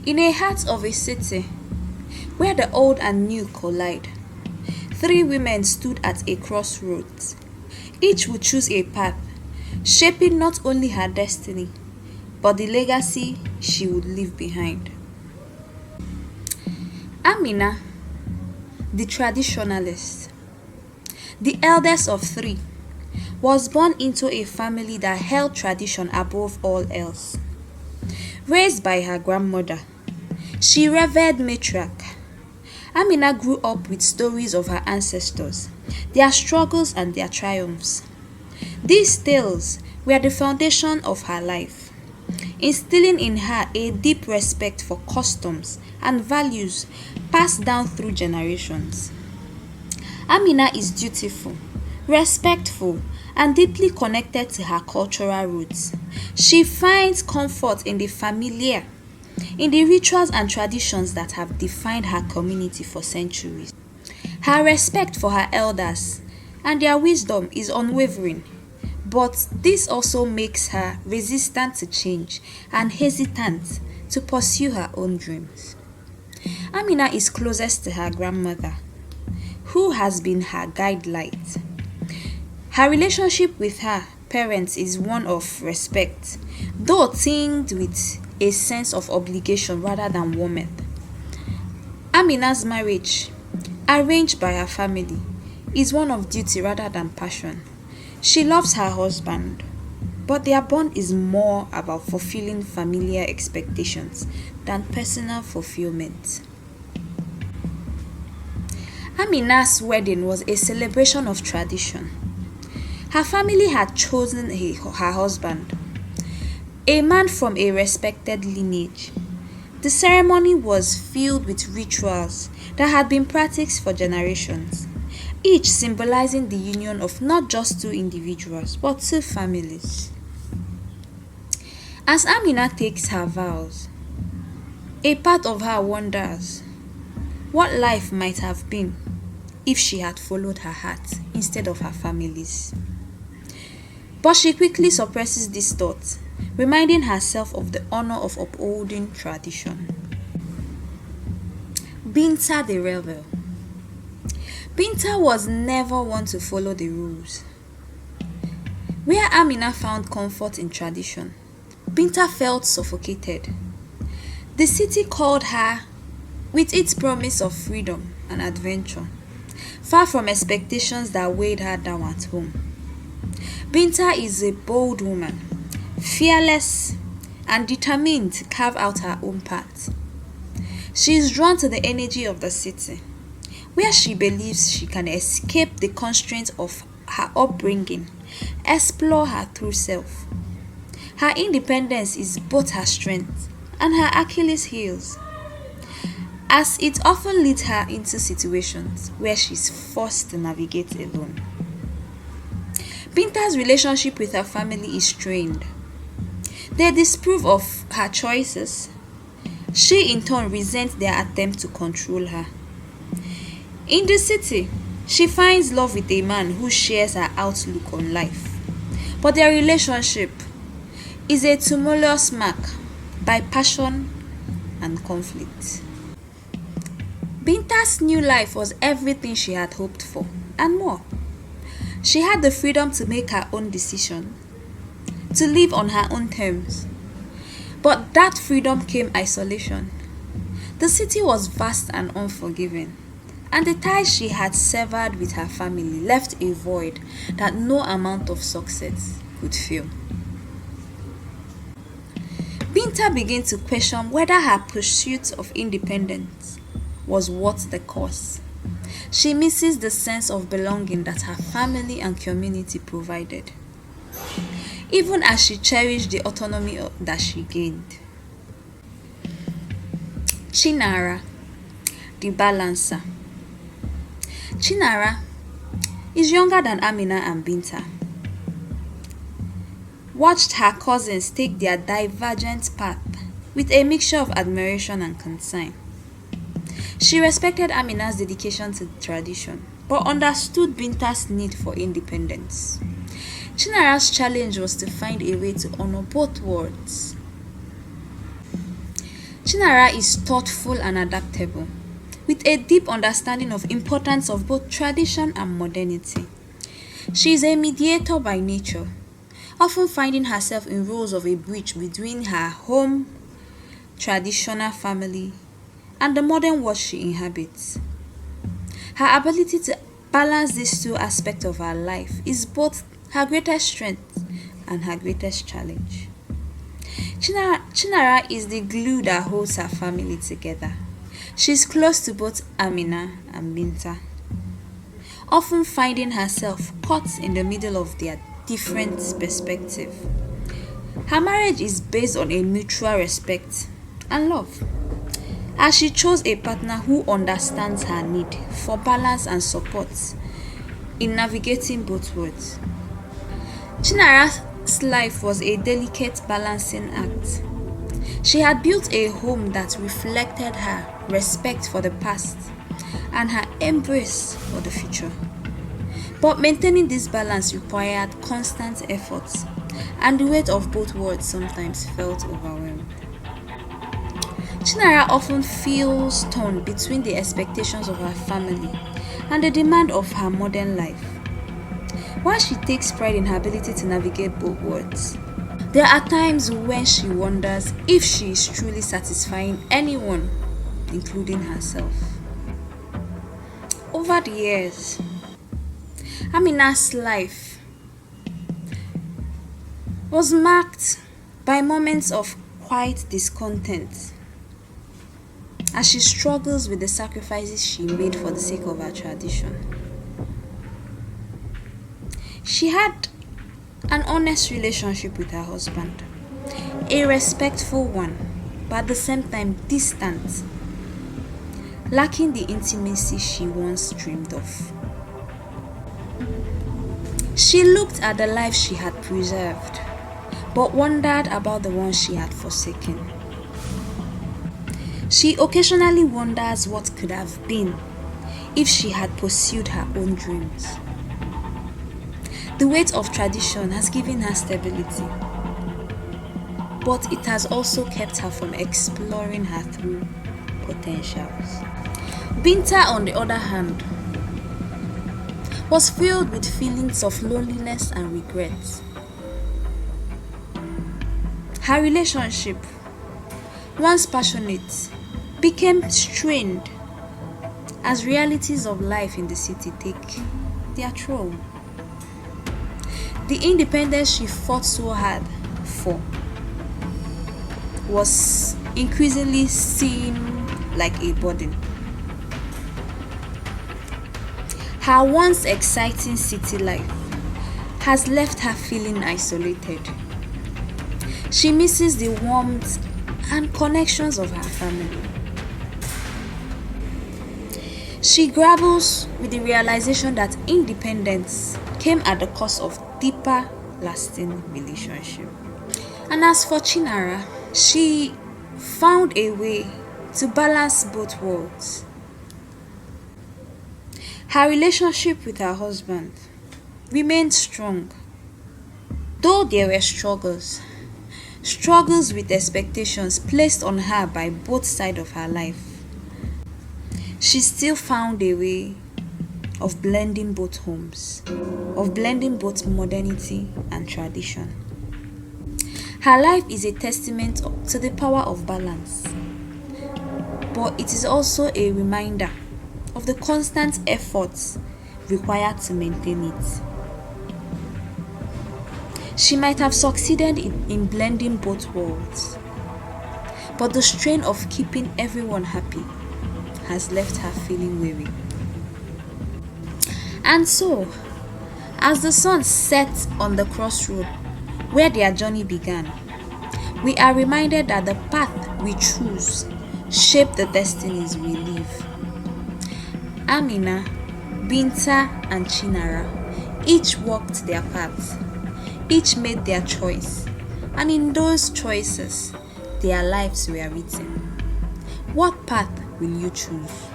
In a heart of a city where the old and new collide, three women stood at a crossroads. Each would choose a path, shaping not only her destiny, but the legacy she would leave behind. Amina, the traditionalist, the eldest of three, was born into a family that held tradition above all else. Raised by her grandmother, she revered matriarch. Amina grew up with stories of her ancestors, their struggles and their triumphs. These tales were the foundation of her life, instilling in her a deep respect for customs and values passed down through generations. Amina is dutiful, respectful, and deeply connected to her cultural roots. She finds comfort in the familiar, in the rituals and traditions that have defined her community for centuries. Her respect for her elders and their wisdom is unwavering, but this also makes her resistant to change and hesitant to pursue her own dreams. Amina is closest to her grandmother, who has been her guide light. Her relationship with her parents is one of respect, though tinged with a sense of obligation rather than warmth. Amina's marriage, arranged by her family, is one of duty rather than passion. She loves her husband, but their bond is more about fulfilling familiar expectations than personal fulfillment. Amina's wedding was a celebration of tradition. Her family had chosen her husband, a man from a respected lineage. The ceremony was filled with rituals that had been practiced for generations, each symbolizing the union of not just two individuals but two families. As Amina takes her vows, a part of her wonders what life might have been if she had followed her heart instead of her family's. But she quickly suppresses this thought, reminding herself of the honor of upholding tradition. Binta the rebel. Binta was never one to follow the rules. Where Amina found comfort in tradition, Binta felt suffocated. The city called her with its promise of freedom and adventure, far from expectations that weighed her down at home. Binta is a bold woman, fearless and determined to carve out her own path. She is drawn to the energy of the city, where she believes she can escape the constraints of her upbringing, explore her true self. Her independence is both her strength and her Achilles heels, as it often leads her into situations where she is forced to navigate alone. Binta's relationship with her family is strained. They disapprove of her choices. She in turn resents their attempt to control her. In the city, she finds love with a man who shares her outlook on life. But their relationship is a tumultuous marked by passion and conflict. Binta's new life was everything she had hoped for and more. She had the freedom to make her own decision, to live on her own terms. But that freedom came isolation. The city was vast and unforgiving, and the ties she had severed with her family left a void that no amount of success could fill. Binta began to question whether her pursuit of independence was worth the cost. She misses the sense of belonging that her family and community provided, even as she cherished the autonomy that she gained. Chinara, the balancer. Chinara is younger than Amina and Binta. Watched her cousins take their divergent path with a mixture of admiration and concern. She respected Amina's dedication to tradition, but understood Binta's need for independence. Chinara's challenge was to find a way to honor both worlds. Chinara is thoughtful and adaptable, with a deep understanding of importance of both tradition and modernity. She is a mediator by nature, often finding herself in roles of a bridge between her home traditional family and the modern world she inhabits. Her ability to balance these two aspects of her life is both her greatest strength and her greatest challenge. Chinara is the glue that holds her family together. She's close to both Amina and Binta, often finding herself caught in the middle of their different perspectives. Her marriage is based on a mutual respect and love, as she chose a partner who understands her need for balance and support in navigating both worlds. Chinara's life was a delicate balancing act. She had built a home that reflected her respect for the past and her embrace for the future. But maintaining this balance required constant effort, and the weight of both worlds sometimes felt overwhelmed. Chinara often feels torn between the expectations of her family and the demand of her modern life. While she takes pride in her ability to navigate both worlds, there are times when she wonders if she is truly satisfying anyone, including herself. Over the years, Amina's life was marked by moments of quiet discontent as she struggles with the sacrifices she made for the sake of her tradition. She had an honest relationship with her husband, a respectful one, but at the same time distant, lacking the intimacy she once dreamed of. She looked at the life she had preserved, but wondered about the one she had forsaken. She occasionally wonders what could have been if she had pursued her own dreams. The weight of tradition has given her stability, but it has also kept her from exploring her true potentials. Binta, on the other hand, was filled with feelings of loneliness and regret. Her relationship, once passionate, became strained as realities of life in the city take their toll. The independence she fought so hard for was increasingly seen like a burden. Her once exciting city life has left her feeling isolated. She misses the warmth and connections of her family. She grapples with the realization that independence came at the cost of deeper, lasting relationship. And as for Chinara, she found a way to balance both worlds. Her relationship with her husband remained strong, though there were struggles with expectations placed on her by both sides of her life. She still found a way of blending both homes, of blending both modernity and tradition. Her life is a testament to the power of balance, but it is also a reminder of the constant efforts required to maintain it. She might have succeeded in blending both worlds, but the strain of keeping everyone happy has left her feeling weary. And so, as the sun sets on the crossroad where their journey began, we are reminded that the path we choose shape the destinies we live. Amina, Binta, and Chinara each walked their paths, each made their choice, and in those choices, their lives were written. What path will you choose?